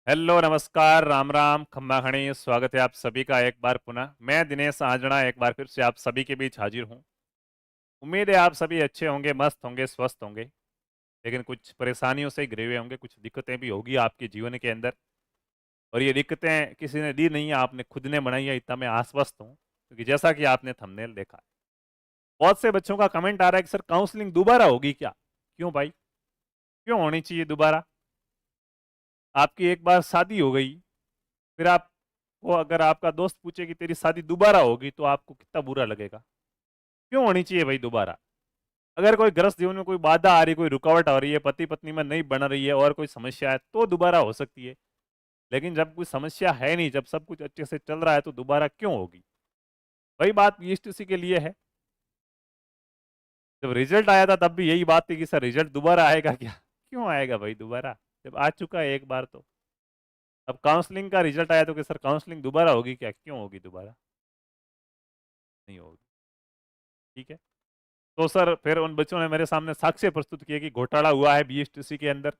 Hello नमस्कार राम राम खम्मा खणी स्वागत है आप सभी का एक बार पुनः। मैं दिनेश आंजना एक बार फिर से आप सभी के बीच हाजिर हूँ। उम्मीद है आप सभी अच्छे होंगे, मस्त होंगे, स्वस्थ होंगे। लेकिन कुछ परेशानियों से घिरे हुए होंगे, कुछ दिक्कतें भी होगी आपके जीवन के अंदर। और ये दिक्कतें किसी ने दी नहीं है, आपने खुद ने बनाई है, इतना मैं आश्वस्त हूँ। क्योंकि जैसा कि आपने थंबनेल देखा है, बहुत से बच्चों का कमेंट आ रहा है कि सर काउंसलिंग दोबारा होगी क्या। क्यों भाई, क्यों होनी चाहिए दोबारा? आपकी एक बार शादी हो गई, फिर आपको अगर आपका दोस्त पूछे कि तेरी शादी दोबारा होगी तो आपको कितना बुरा लगेगा। क्यों होनी चाहिए भाई दोबारा? अगर कोई गृहस्थ जीवन में कोई बाधा आ रही, कोई रुकावट आ रही है, पति पत्नी में नहीं बन रही है और कोई समस्या है तो दोबारा हो सकती है। लेकिन जब कोई समस्या है नहीं, जब सब कुछ अच्छे से चल रहा है तो दोबारा क्यों होगी? वही बात ईएसटीसी के लिए है। जब रिजल्ट आया था तब भी यही बात थी कि सर रिजल्ट दोबारा आएगा क्या। क्यों आएगा भाई दोबारा, जब आ चुका है एक बार तो। अब काउंसलिंग का रिजल्ट आया तो कि सर काउंसलिंग दोबारा होगी क्या? क्यों होगी दोबारा? नहीं होगी। ठीक है। तो सर फिर उन बच्चों ने मेरे सामने साक्ष्य प्रस्तुत किए कि घोटाला हुआ है बीएसटीसी के अंदर।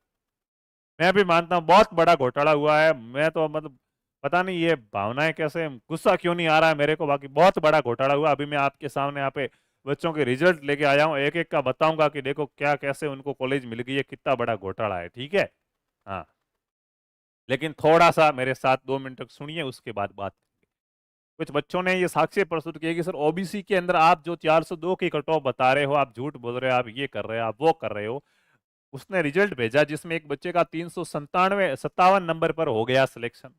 मैं भी मानता हूँ बहुत बड़ा घोटाला हुआ है। मैं तो मतलब पता नहीं ये भावनाएं कैसे, गुस्सा क्यों नहीं आ रहा है मेरे को। बाकी बहुत बड़ा घोटाला हुआ। अभी मैं आपके सामने यहाँ पे बच्चों के रिजल्ट लेके आया हूँ, एक एक का बताऊंगा कि देखो क्या कैसे उनको कॉलेज मिल गई है, कितना बड़ा घोटाला है। ठीक है। हाँ, लेकिन थोड़ा सा मेरे साथ 2 मिनट तक सुनिए, उसके बाद बात करेंगे। कुछ बच्चों ने ये साक्ष्य प्रस्तुत किया कि सर ओबीसी के अंदर आप जो 402 की कट ऑफ बता रहे हो, आप झूठ बोल रहे हो, आप ये कर रहे हो, आप वो कर रहे हो। उसने रिजल्ट भेजा जिसमें एक बच्चे का 397 नंबर पर हो गया सिलेक्शन।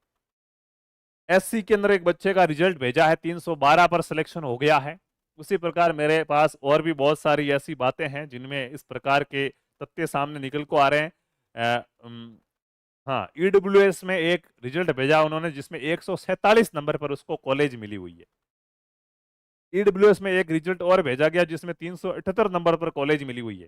एससी के अंदर एक बच्चे का रिजल्ट भेजा है, 312 पर सिलेक्शन हो गया है। उसी प्रकार मेरे पास और भी बहुत सारी ऐसी बातें हैं जिनमें इस प्रकार के तथ्य सामने निकल को आ रहे हैं। हाँ, ईडब्ल्यूएस में एक रिजल्ट भेजा उन्होंने जिसमें 147 नंबर पर उसको कॉलेज मिली हुई है। ईडब्ल्यूएस में एक रिजल्ट और भेजा गया जिसमें 378 नंबर पर कॉलेज मिली हुई है।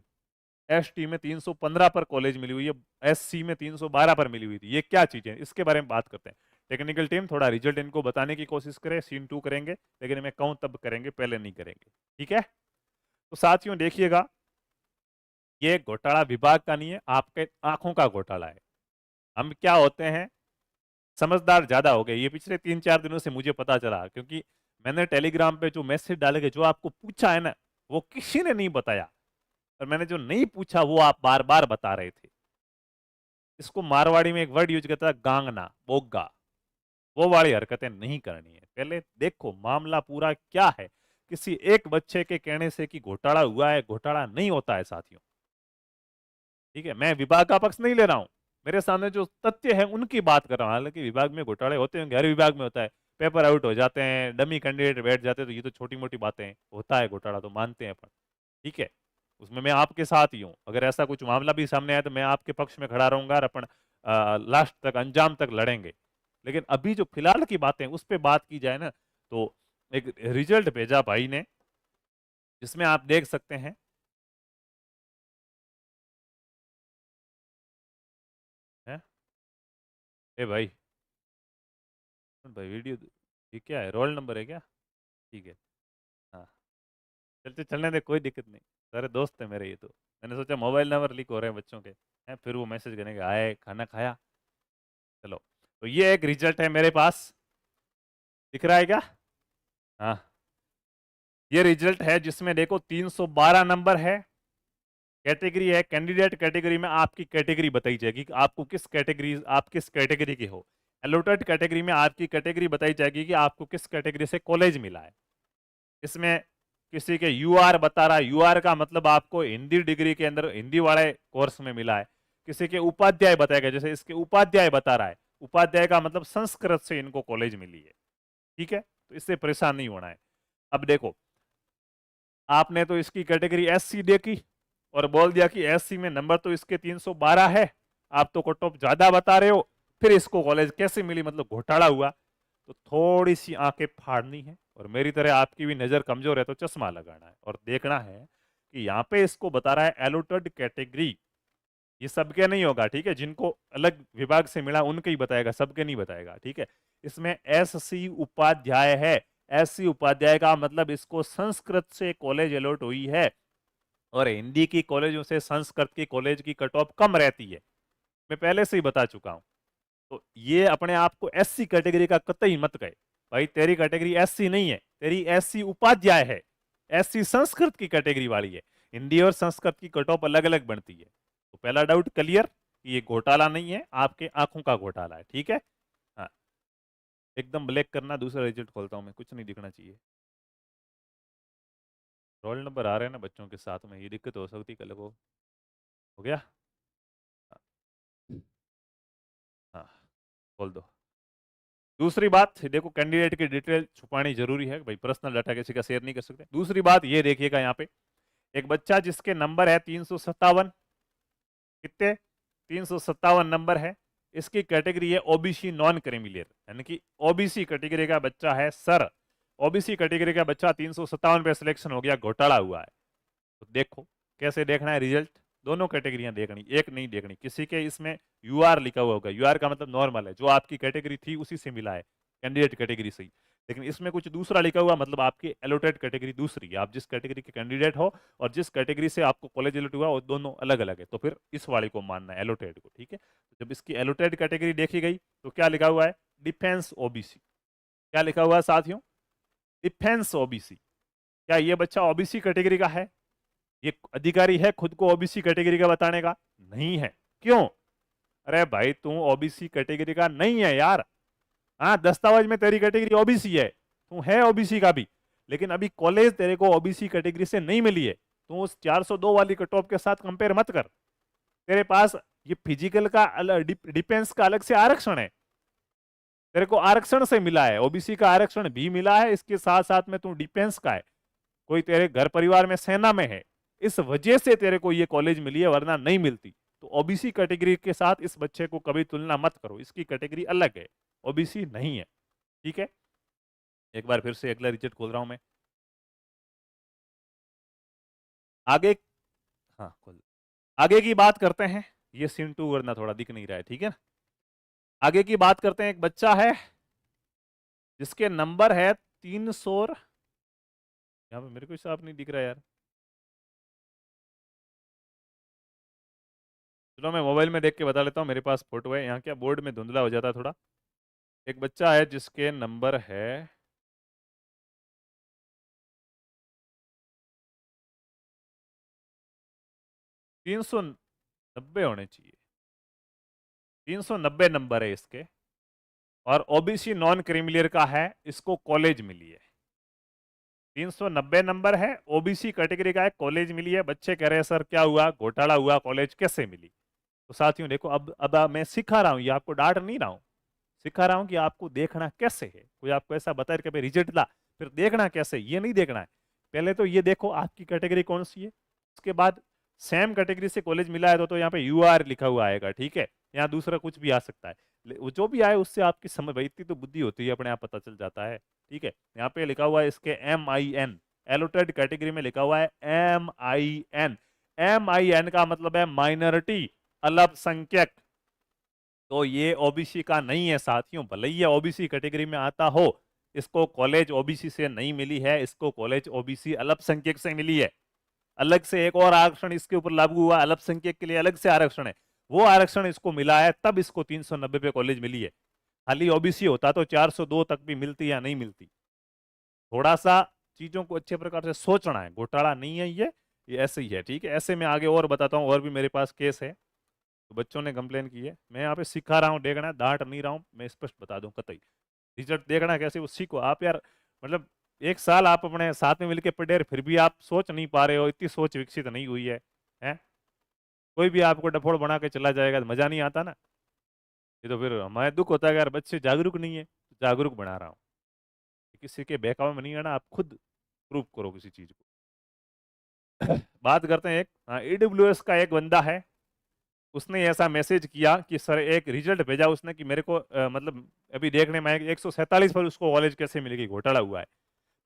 एसटी में 315 पर कॉलेज मिली हुई है। एससी में 312 पर मिली हुई थी। ये क्या चीजें, इसके बारे में बात करते हैं। टेक्निकल टीम थोड़ा रिजल्ट इनको बताने की कोशिश करे, सीन 2 करेंगे। लेकिन मैं कहूं तब करेंगे, पहले नहीं करेंगे। ठीक है। तो साथियों देखिएगा, ये घोटाला विभाग का नहीं है, आपके आंखों का घोटाला है। हम क्या होते हैं, समझदार ज्यादा हो गए। ये पिछले 3-4 दिनों से मुझे पता चला, क्योंकि मैंने टेलीग्राम पे जो मैसेज डाले गए, जो आपको पूछा है ना, वो किसी ने नहीं बताया। और मैंने जो नहीं पूछा वो आप बार बार बता रहे थे। इसको मारवाड़ी में एक वर्ड यूज करता है, गांगना, बोगा। वो वाली हरकतें नहीं करनी है। पहले देखो मामला पूरा क्या है। किसी एक बच्चे के कहने से कि घोटाला हुआ है, घोटाला नहीं होता है साथियों। ठीक है, मैं विभाग का पक्ष नहीं ले रहा हूं। मेरे सामने जो तथ्य है उनकी बात कर रहा हूं। हालांकि विभाग में घोटाले होते हैं, हर विभाग में होता है। पेपर आउट हो जाते हैं, डमी कैंडिडेट बैठ जाते हैं, तो ये तो छोटी मोटी बातें हैं। होता है घोटाला तो मानते हैं अपन। ठीक है, उसमें मैं आपके साथ ही हूं। अगर ऐसा कुछ मामला भी सामने आया तो मैं आपके पक्ष में खड़ा रहूंगा और अपन लास्ट तक, अंजाम तक लड़ेंगे। लेकिन अभी जो फिलहाल की बातें उस पर बात की जाए ना, तो एक रिजल्ट भेजा भाई ने जिसमें आप देख सकते हैं। है? ए भाई, भाई वीडियो ये क्या है, रोल नंबर है क्या? ठीक है। हाँ, चलते चलने दे, कोई दिक्कत नहीं। सारे दोस्त है मेरे ये तो। मैंने सोचा मोबाइल नंबर लीक हो रहे हैं बच्चों के हैं, फिर वो मैसेज करेंगे आए खाना खाया। चलो, तो ये एक रिजल्ट है मेरे पास, दिख रहा है क्या? हाँ, ये रिजल्ट है जिसमें देखो 312 नंबर है। कैटेगरी है कैंडिडेट कैटेगरी में आपकी कैटेगरी बताई जाएगी कि आपको किस कैटेगरी, आप किस कैटेगरी के हो। एलोटेड कैटेगरी में आपकी कैटेगरी बताई जाएगी कि आपको किस कैटेगरी से कॉलेज मिला है। इसमें किसी के यूआर बता रहा है, यूआर का मतलब आपको हिंदी डिग्री के अंदर हिंदी वाले कोर्स में मिला है। किसी के उपाध्याय बताएगा, जैसे इसके उपाध्याय बता रहा है, उपाध्याय का मतलब संस्कृत से इनको कॉलेज मिली है। ठीक है, तो इससे परेशान नहीं होना है। अब देखो, आपने तो इसकी कैटेगरी एससी देखी और बोल दिया कि एससी में नंबर तो इसके 312 है, आप तो कट ऑफ ज्यादा बता रहे हो, फिर इसको कॉलेज कैसे मिली, मतलब घोटाला हुआ। तो थोड़ी सी आंखें फाड़नी है, और मेरी तरह आपकी भी नजर कमजोर है तो चश्मा लगाना है और देखना है कि यहाँ पे इसको बता रहा है एलोटेड कैटेगरी। ये सबके नहीं होगा, ठीक है, जिनको अलग विभाग से मिला उनके ही बताएगा, सबके नहीं बताएगा। ठीक है, इसमें एस सी उपाध्याय है। एस सी उपाध्याय का मतलब इसको संस्कृत से कॉलेज अलॉट हुई है, और हिंदी की कॉलेजों से संस्कृत की कॉलेज की कट ऑफ कम रहती है। मैं पहले से ही बता चुका हूं। तो ये अपने आप को एससी कैटेगरी का कतई मत कहे भाई, तेरी कैटेगरी एससी नहीं है, तेरी एससी उपाध्याय है, एससी संस्कृत की कैटेगरी वाली है। हिंदी और संस्कृत की कट ऑफ अलग अलग बनती है। तो पहला डाउट क्लियर, ये घोटाला नहीं है, आपके आंखों का घोटाला है, ठीक है। हाँ, एकदम ब्लैक करना, दूसरा रिजल्ट खोलता हूं मैं, कुछ नहीं दिखना चाहिए। रोल नंबर आ रहे हैं ना बच्चों के साथ में, ये दिक्कत हो सकती कल को। हो गया। हाँ, खोल दो। दूसरी बात देखो, कैंडिडेट की डिटेल छुपानी जरूरी है भाई, पर्सनल डाटा किसी का शेयर नहीं कर सकते। दूसरी बात ये देखिएगा यहाँ पे, एक बच्चा जिसके नंबर है 357, कितने, 357 नंबर है, इसकी कैटेगरी है ओबीसी नॉन क्रिमिलियर, यानी कि ओबीसी कैटेगरी का बच्चा है सर। ओबीसी कैटेगरी का बच्चा 357 पे सिलेक्शन हो गया, घोटाला हुआ है। तो देखो कैसे देखना है रिजल्ट, दोनों कैटेगरियां देखनी, एक नहीं देखनी। किसी के इसमें यूआर लिखा हुआ होगा, यूआर का मतलब नॉर्मल है, जो आपकी कैटेगरी थी उसी से मिला है, कैंडिडेट कैटेगरी से ही। लेकिन इसमें कुछ दूसरा लिखा हुआ, मतलब आपकी एलोटेड कैटेगरी दूसरी है, आप जिस कैटेगरी के कैंडिडेट हो और जिस कैटेगरी से आपको कॉलेज एलोट हुआ, वो दोनों अलग अलग है। तो फिर इस वाले को मानना है, एलोटेड को, ठीक है। तो जब इसकी एलोटेड कैटेगरी देखी गई तो क्या लिखा हुआ है, डिफेंस ओबीसी। क्या लिखा हुआ है साथियों, डिफेंस ओबीसी। क्या ये बच्चा ओबीसी कैटेगरी का है, ये अधिकारी है खुद को ओबीसी कैटेगरी का बताने का? नहीं है। क्यों? अरे भाई तू ओबीसी कैटेगरी का नहीं है यार। हाँ, दस्तावेज में तेरी कैटेगरी ओबीसी है, तू है ओबीसी का भी, लेकिन अभी कॉलेज तेरे को ओबीसी कैटेगरी से नहीं मिली है। तू उस 402 वाली कट ऑफ के साथ कंपेयर मत कर। तेरे पास ये फिजिकल का डिफेंस का अलग से आरक्षण है, तेरे को आरक्षण से मिला है, ओबीसी का आरक्षण भी मिला है, इसके साथ साथ में तू डिफेंस का है, कोई तेरे घर परिवार में सेना में है, इस वजह से तेरे को ये कॉलेज मिली है, वरना नहीं मिलती। तो ओबीसी कैटेगरी के साथ इस बच्चे को कभी तुलना मत करो, इसकी कैटेगरी अलग है, ओबीसी नहीं है, ठीक है। एक बार फिर से अगला रिजल्ट खोल रहा हूं मैं, आगे। हाँ खोल, आगे की बात करते हैं। ये सीन टू वरना थोड़ा दिख नहीं रहा है, ठीक है ना। आगे की बात करते हैं, एक बच्चा है जिसके नंबर है 300, यहाँ पे मेरे को साफ नहीं दिख रहा यार, चलो मैं मोबाइल में देख के बता लेता हूँ, मेरे पास फोटो है, यहाँ क्या बोर्ड में धुंधला हो जाता है थोड़ा। एक बच्चा है जिसके नंबर है 390 होने चाहिए, 390 नंबर है इसके, और ओबीसी नॉन क्रीमिलियर का है, इसको कॉलेज मिली है। 390 नंबर है, ओबीसी कैटेगरी का है, कॉलेज मिली है। बच्चे कह रहे हैं सर क्या हुआ, घोटाला हुआ, कॉलेज कैसे मिली? तो साथियों देखो, अब मैं सिखा रहा हूँ, ये आपको डांट नहीं रहा हूँ, सिखा रहा हूँ कि आपको देखना कैसे है। कोई आपको ऐसा बताए कि भाई रिजल्ट ला, फिर देखना कैसे, ये नहीं देखना है। पहले तो ये देखो आपकी कैटेगरी कौन सी है, उसके बाद सेम कैटेगरी से कॉलेज मिला है तो यहाँ पे यूआर लिखा हुआ आएगा, ठीक है। यहाँ दूसरा कुछ भी आ सकता है, वो जो भी आए उससे आपकी समझ, भाई इतनी तो बुद्धि होती है, अपने आप पता चल जाता है, ठीक है। यहाँ पे लिखा हुआ है इसके MIN, एलोटेड कैटेगरी में लिखा हुआ है MIN। MIN का मतलब है माइनॉरिटी, अल्पसंख्यक। तो ये ओबीसी का नहीं है साथियों, भले ही ये ओबीसी कैटेगरी में आता हो, इसको कॉलेज ओबीसी से नहीं मिली है, इसको कॉलेज ओबीसी अल्पसंख्यक से मिली है। अलग से एक और आरक्षण इसके ऊपर लागू हुआ, अल्पसंख्यक के लिए अलग से आरक्षण है, वो आरक्षण इसको मिला है, तब इसको 390 पे कॉलेज मिली है। खाली ओबीसी होता तो 402 तक भी मिलती या नहीं मिलती। थोड़ा सा चीजों को अच्छे प्रकार से सोचना है, घोटाला नहीं है ये ऐसे ही है, ठीक है। ऐसे में आगे और बताता हूँ, और भी मेरे पास केस है, तो बच्चों ने कंप्लेन की है, मैं यहाँ पे सिखा रहा हूँ, देखना है, डांट नहीं रहा हूँ, मैं स्पष्ट बता दूं कतई। रिजल्ट देखना है कैसे, वो सीखो आप यार। मतलब एक साल आप अपने साथ में मिलके पढ़े, फिर भी आप सोच नहीं पा रहे हो, इतनी सोच विकसित नहीं हुई है, हैं? कोई भी आपको डफोड़ बना के चला जाएगा तो मजा नहीं आता ना। ये तो फिर हमारे दुख होता है कि यार बच्चे जागरूक नहीं है, तो जागरूक बना रहा हूँ। किसी के बहकावे में नहीं आना, आप खुद प्रूव करो किसी चीज को। बात करते हैं एक, हाँ, ईडब्ल्यूएस का एक बंदा है, उसने ऐसा मैसेज किया कि सर, एक रिजल्ट भेजा उसने कि मेरे को मतलब अभी देखने में आया 147 पर उसको कॉलेज कैसे मिलेगी, घोटाला हुआ है।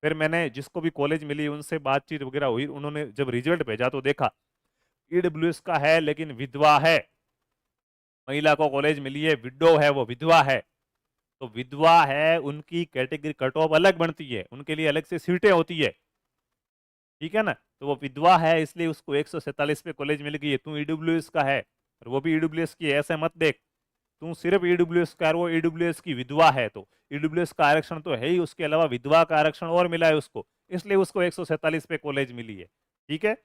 फिर मैंने जिसको भी कॉलेज मिली उनसे बातचीत वगैरह हुई, उन्होंने जब रिजल्ट भेजा तो देखा ईडब्ल्यूएस का है, लेकिन विधवा है, महिला को कॉलेज मिली है, विडो है, वो विधवा है। तो विधवा है, उनकी कैटेगरी कट ऑफ अलग बनती है, उनके लिए अलग से सीटें होती है, ठीक है ना। तो वो विधवा है, इसलिए उसको 147 पे कॉलेज मिल गई है, तू ईडब्ल्यूएस का है और वो भी ईडब्ल्यूएस की है, ऐसे मत देख। तू सिर्फ ईडब्ल्यूएस का, वो ईडब्ल्यूएस की विधवा है तो ईडब्ल्यूएस का आरक्षण तो है ही, उसके अलावा विधवा का आरक्षण और मिला है उसको, इसलिए उसको 147 पे कॉलेज मिली है। ठीक है।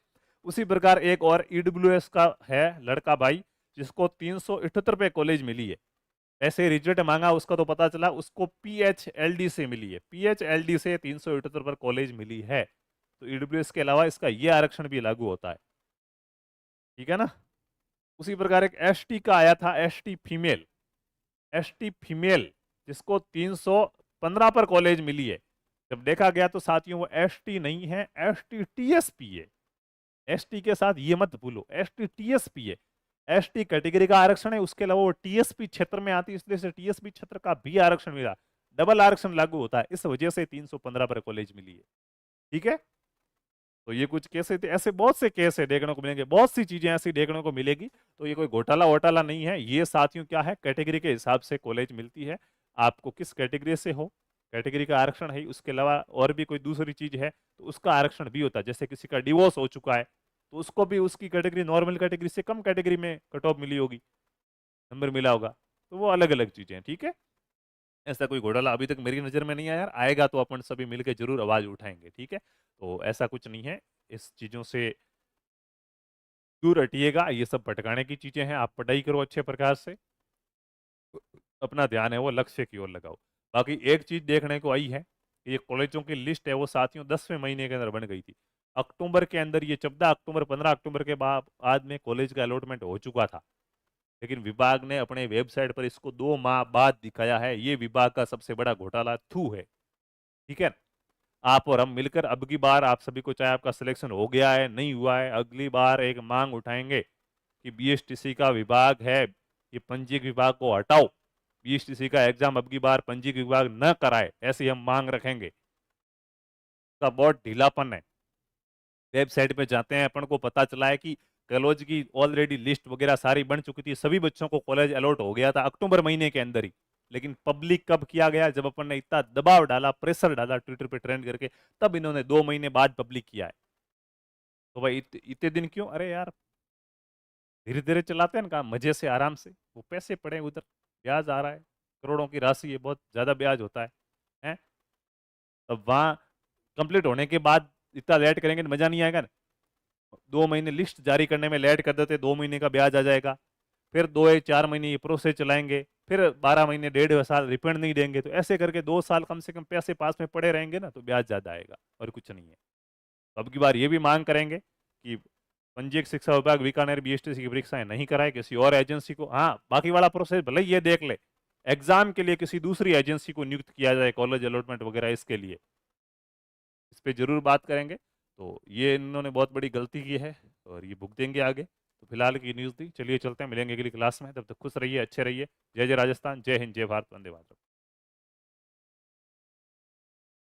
उसी प्रकार एक और ईडब्ल्यूएस का है लड़का भाई, जिसको 378 पे कॉलेज मिली है। ऐसे रिजल्ट मांगा उसका तो पता चला उसको पीएचएलडी से मिली है, पीएचएलडी से 378 पर कॉलेज मिली है। तो ईडब्ल्यूएस के अलावा इसका ये आरक्षण भी लागू होता है। ठीक है ना। उसी प्रकार एक एसटी का आया था, एसटी फीमेल, एसटी फीमेल जिसको 315 पर कॉलेज मिली है। जब देखा गया तो साथियों वो एसटी नहीं है, एसटी टीएसपी है। एसटी के साथ ये मत भूलो, एसटी टीएसपी है। एसटी कैटेगरी का आरक्षण है, उसके अलावा वो टीएसपी क्षेत्र में आती है, इसलिए से टीएसपी क्षेत्र का भी आरक्षण मिला, डबल आरक्षण लागू होता है, इस वजह से 315 पर कॉलेज मिली है। ठीक है। तो ये कुछ केस थे, ऐसे बहुत से केस है देखने को मिलेंगे, बहुत सी चीजें ऐसी देखने को मिलेगी। तो ये कोई घोटाला वोटाला नहीं है, ये साथियों क्या है, कैटेगरी के हिसाब से कॉलेज मिलती है। आपको किस कैटेगरी से हो, कैटेगरी का आरक्षण है, उसके अलावा और भी कोई दूसरी चीज है तो उसका आरक्षण भी होता है। जैसे किसी का डिवोर्स हो चुका है तो उसको भी उसकी कैटेगरी नॉर्मल कैटेगरी से कम कैटेगरी में कट ऑफ मिली होगी, नंबर मिला होगा, तो वो अलग अलग चीजें हैं। ठीक है। ऐसा कोई घोटाला अभी तक मेरी नजर में नहीं आया यार, आएगा तो अपन सभी मिलकर जरूर आवाज उठाएंगे। ठीक है। तो ऐसा कुछ नहीं है, इस चीजों से दूर हटिएगा, ये सब भटकाने की चीजें हैं। आप पढ़ाई करो अच्छे प्रकार से, अपना ध्यान है वो लक्ष्य की ओर लगाओ। बाकी एक चीज देखने को आई है, ये कॉलेजों की लिस्ट है वो साथियों 10वें महीने के अंदर बन गई थी। अक्टूबर के अंदर, ये 14 अक्टूबर 15 अक्टूबर के बाद में कॉलेज का अलॉटमेंट हो चुका था, लेकिन विभाग ने अपने वेबसाइट पर इसको 2 माह बाद दिखाया है। ये विभाग का सबसे बड़ा घोटाला थू है। ठीक है। आप और हम मिलकर अब की बार आप सभी को, चाहे आपका सिलेक्शन हो गया है नहीं हुआ है, अगली बार एक मांग उठाएंगे कि बीएसटीसी का विभाग है, ये पंजीयक विभाग को हटाओ, बीएसटीसी का एग्जाम अब की बार पंजीयक विभाग न कराए, ऐसी हम मांग रखेंगे। का बहुत ढीलापन है। वेबसाइट पे जाते हैं, अपन को पता चला है कि कॉलेज की ऑलरेडी लिस्ट वगैरह सारी बन चुकी थी, सभी बच्चों को कॉलेज अलॉट हो गया था अक्टूबर महीने के अंदर ही। लेकिन पब्लिक कब किया गया, जब अपन ने इतना दबाव डाला, प्रेशर डाला ट्विटर पे ट्रेंड करके, तब इन्होंने 2 महीने बाद पब्लिक किया है। तो भाई इतने दिन क्यों, अरे यार धीरे धीरे चलाते हैं ना काम, मजे से आराम से, वो पैसे पड़े उधर, ब्याज आ रहा है, करोड़ों की राशि है, बहुत ज्यादा ब्याज होता है? अब वहां कंप्लीट होने के बाद इतना लेट करेंगे तो मजा नहीं आएगा ना। 2 महीने लिस्ट जारी करने में लेट कर देते, 2 महीने का ब्याज आ जाएगा, फिर 2 या 4 महीने ये प्रोसेस चलाएंगे, फिर 12 महीने 1.5 साल रिफंड नहीं देंगे, तो ऐसे करके 2 साल कम से कम पैसे पास में पड़े रहेंगे ना, तो ब्याज ज्यादा आएगा और कुछ नहीं है। तो अब की बार ये भी मांग करेंगे कि पंजीयक शिक्षा विभाग बीकानेर बीएसटीसी की परीक्षाएं नहीं कराए, किसी और एजेंसी को, हाँ बाकी वाला प्रोसेस भले ये देख ले, एग्जाम के लिए किसी दूसरी एजेंसी को नियुक्त किया जाए, कॉलेज अलॉटमेंट वगैरह इसके लिए, इस पे जरूर बात करेंगे। तो ये इन्होंने बहुत बड़ी गलती की है और ये भुगतेंगे आगे। तो फिलहाल की न्यूज़ थी, चलिए चलते हैं, मिलेंगे अगली क्लास में, तब तक खुश रहिए, अच्छे रहिए। जय जय राजस्थान, जय हिंद, जय भारत, वंदे मातरम।